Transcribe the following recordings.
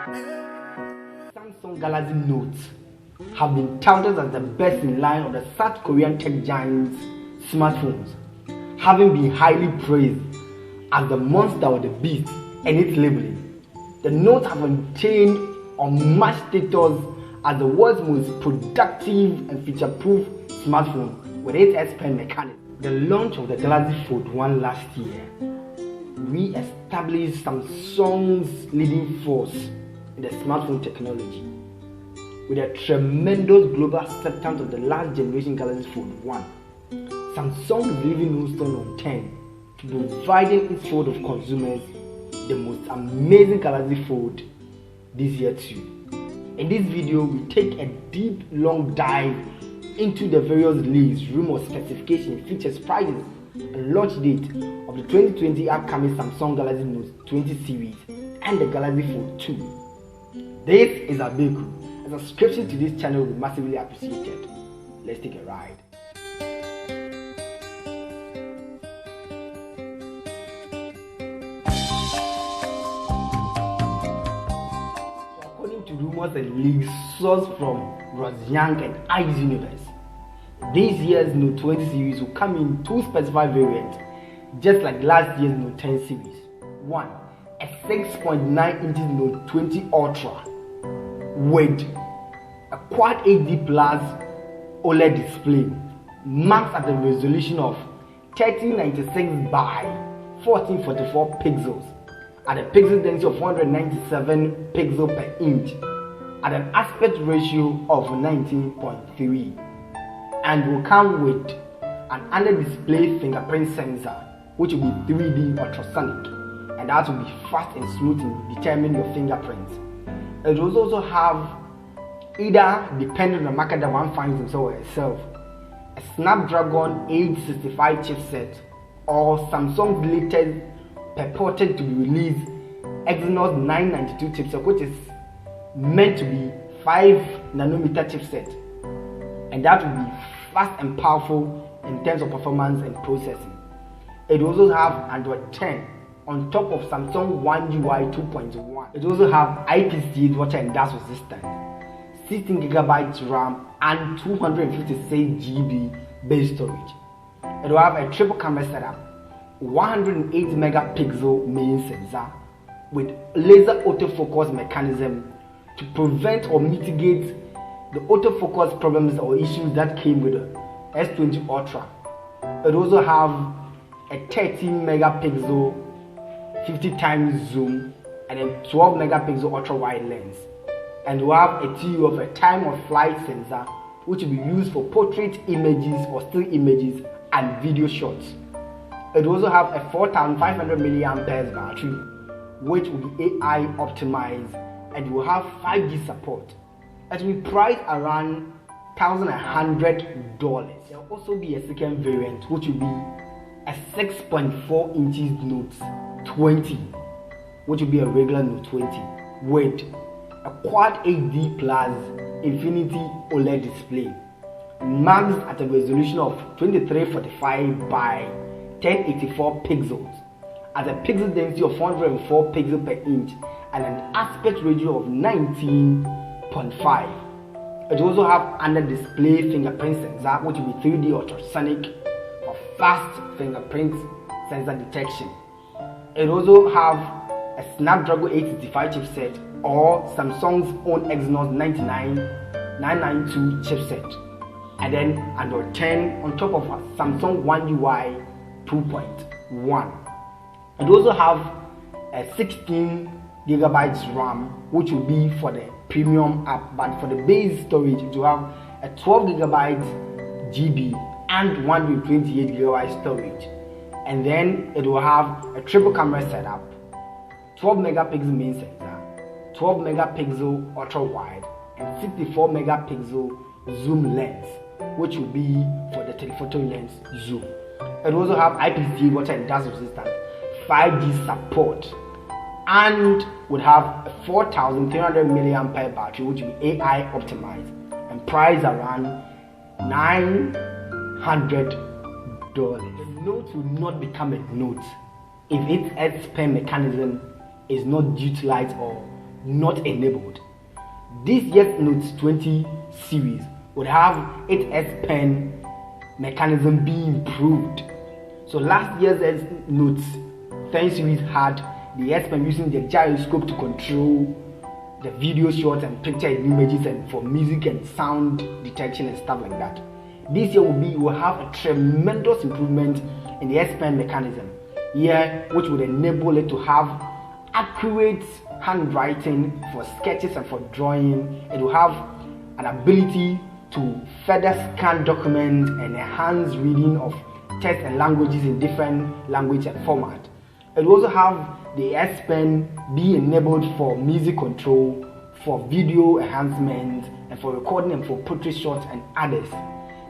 Samsung Galaxy Note have been touted as the best in line of the South Korean tech giant's smartphones, having been highly praised as the monster or the beast and its labeling. The Note have obtained unmatched status as the world's most productive and feature-proof smartphone with its S Pen mechanism. The launch of the Galaxy Fold 1 last year re-established Samsung's leading force in the smartphone technology, with a tremendous global acceptance of the last generation Galaxy Fold 1. Samsung is leaving no stone unturned to providing its fold of consumers the most amazing Galaxy Fold this year too. In this video, we take a deep, long dive into the various leads, rumors, specifications, features, prices, and launch date of the 2020 upcoming Samsung Galaxy Note 20 series and the Galaxy Fold 2. This is Abeku. A subscription to this channel will be massively appreciated. Let's take a ride. According to rumors and leaks sourced from Young and Ice Universe, this year's Note 20 series will come in two specified variants, just like last year's Note 10 series. 1. A 6.9 inches Note 20 Ultra with a Quad HD Plus OLED display marked at a resolution of 1396 by 1444 pixels at a pixel density of 497 pixels per inch at an aspect ratio of 19.3, and will come with an under-display fingerprint sensor which will be 3D ultrasonic, and that will be fast and smooth in determining your fingerprints. It will also have, either depending on the market that one finds himself or herself, a Snapdragon 865 chipset or Samsung's latest purported to be released Exynos 992 chipset, which is meant to be 5nm chipset, and that will be fast and powerful in terms of performance and processing. It will also have Android 10 on top of Samsung One UI 2.1. It also have IPC8 water and dust resistant, 16GB RAM and 256GB base storage. It will have a triple camera setup, 108 megapixel main sensor with laser autofocus mechanism to prevent or mitigate the autofocus problems or issues that came with the S20 Ultra. It also have a 13 megapixel 50 times zoom and a 12 megapixel ultra wide lens, and will have a TU of a time of flight sensor which will be used for portrait images or still images and video shots. It will also have a 4500 mAh battery which will be AI optimized, and will have 5G support. It will be priced around $1,100. There will also be a second variant which will be a 6.4 inches Note 20, which will be a regular Note 20 with a Quad HD Plus Infinity OLED display marked at a resolution of 2345 by 1084 pixels at a pixel density of 404 pixels per inch and an aspect ratio of 19.5. It will also have under display fingerprint sensor which will be 3D ultrasonic for fast fingerprint sensor detection. It will also have a Snapdragon 865 chipset or Samsung's own Exynos 992 chipset, and then Android 10 on top of a Samsung One UI 2.1. It will also have a 16GB RAM which will be for the premium app, but for the base storage it will have a 12GB GB and 128GB storage, and then it will have a triple camera setup, 12 megapixel main sensor, 12 megapixel ultra wide and 64 megapixel zoom lens which will be for the telephoto lens zoom. It will also have IPC8 water and dust resistant, 5G support, and would have a 4300 mAh battery which will be AI optimized and priced around $900. The Note will not become a Note if its S Pen mechanism is not utilized or not enabled. This year's Note 20 series would have its S Pen mechanism being improved. So last year's Note 10 series had the S Pen using the gyroscope to control the video shots and picture images and for music and sound detection and stuff like that. This year will have a tremendous improvement in the S Pen mechanism here, which would enable it to have accurate handwriting for sketches and for drawing. It will have an ability to further scan documents and enhance reading of text and languages in different language and format. It will also have the S Pen be enabled for music control, for video enhancement, and for recording and for portrait shots and others.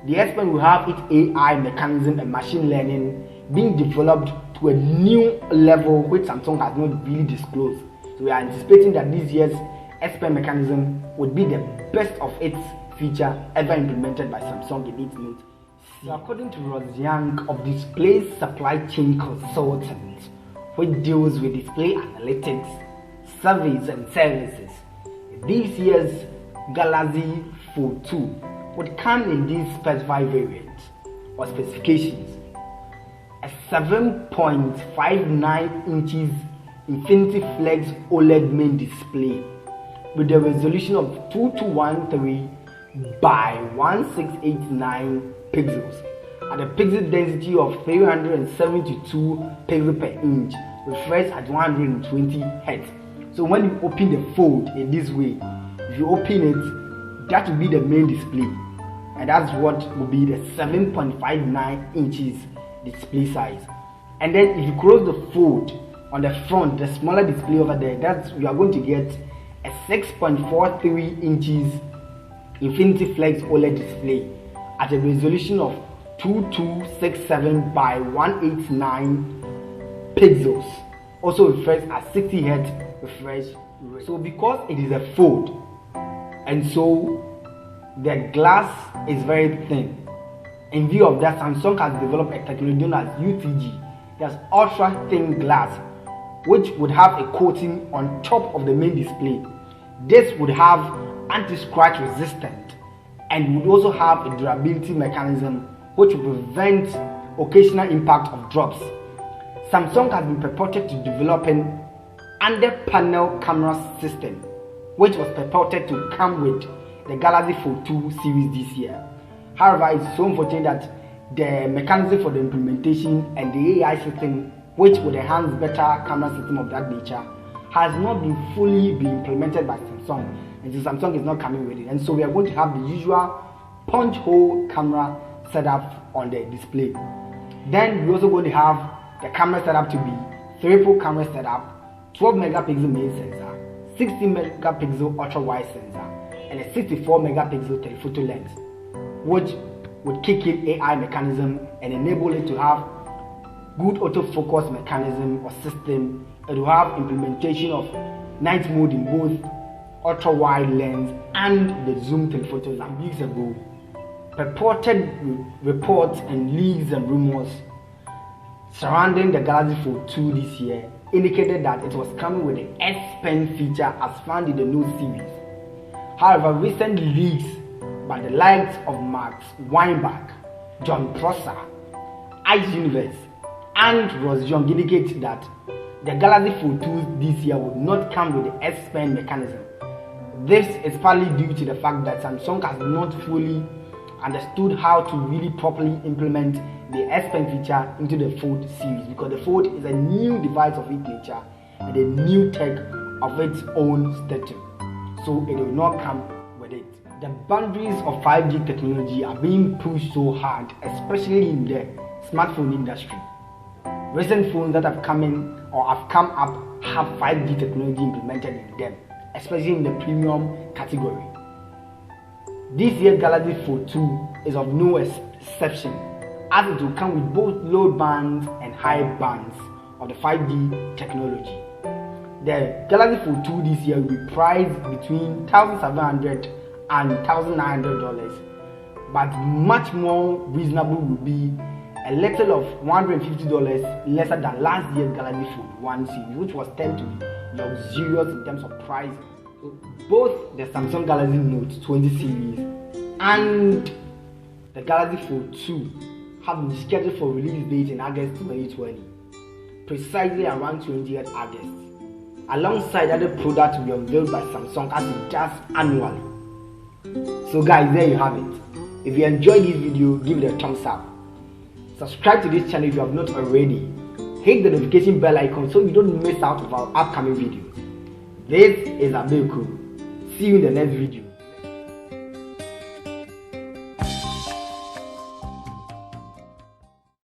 The S Pen will have its AI mechanism and machine learning being developed to a new level which Samsung has not really disclosed. So we are anticipating that this year's S Pen mechanism would be the best of its feature ever implemented by Samsung in its Note. So according to Ross Young of Display Supply Chain Consultants, which deals with display analytics, surveys and services, this year's Galaxy Fold 2 would come in these specified variants or specifications: a 7.59 inches Infinity Flex OLED main display with a resolution of 2213 by 1689 pixels at a pixel density of 372 pixels per inch, refresh at 120 Hz. So when you open the Fold in this way, if you open it, that will be the main display, and that's what will be the 7.59 inches display size. And then if you close the Fold on the front, the smaller display over there, you are going to get a 6.43 inches Infinity Flex OLED display at a resolution of 2267 by 189 pixels, also refreshed at 60 Hz refresh rate. So because it is a Fold, and so the glass is very thin, in view of that, Samsung has developed a technology known as UTG, that's ultra thin glass, which would have a coating on top of the main display. This would have anti-scratch resistant and would also have a durability mechanism which will prevent occasional impact of drops. Samsung has been purported to develop an under-panel camera system, which was purported to come with the Galaxy Fold 2 series this year. However, it's so unfortunate that the mechanism for the implementation and the AI system, which would enhance better camera system of that nature, has not been fully implemented by Samsung, and so Samsung is not coming with it. And so we are going to have the usual punch hole camera setup on the display. Then we're also going to have the camera setup to be triple camera setup, 12 megapixel main sensor, 60 megapixel ultra wide sensor, and a 64 megapixel telephoto lens, which would kick in AI mechanism and enable it to have good autofocus mechanism or system. It will have implementation of night mode in both ultra wide lens and the zoom telephoto lens. Some weeks ago, purported reports and leaks and rumors surrounding the Galaxy Fold 2 this year indicated that it was coming with the S Pen feature as found in the Note series. However, recent leaks by the likes of Max Weinbach, John Prosser, Ice Universe, and Ross Young indicate that the Galaxy Fold 2 this year will not come with the S Pen mechanism. This is partly due to the fact that Samsung has not fully understood how to really properly implement the S Pen feature into the Fold series, because the Fold is a new device of its nature and a new tech of its own stature, so it will not come with it. The boundaries of 5G technology are being pushed so hard, especially in the smartphone industry. Recent phones that have come in or have come up have 5G technology implemented in them, especially in the premium category. This year's Galaxy Fold 2 is of no exception, as it will come with both low bands and high bands of the 5G technology. The Galaxy Fold 2 this year will be priced between $1,700 and $1,900, but much more reasonable will be a little of $150 lesser than last year's Galaxy Fold 1 series, which was 10 to luxurious in terms of pricing. So both the Samsung Galaxy Note 20 series and the Galaxy Fold 2 have been scheduled for release date in August 2020, precisely around 20th August, alongside other products to be unveiled by Samsung as it does annually. So guys, there you have it. If you enjoyed this video, give it a thumbs up. Subscribe to this channel if you have not already. Hit the notification bell icon so you don't miss out of our upcoming videos. This is Abeku. See you in the next video.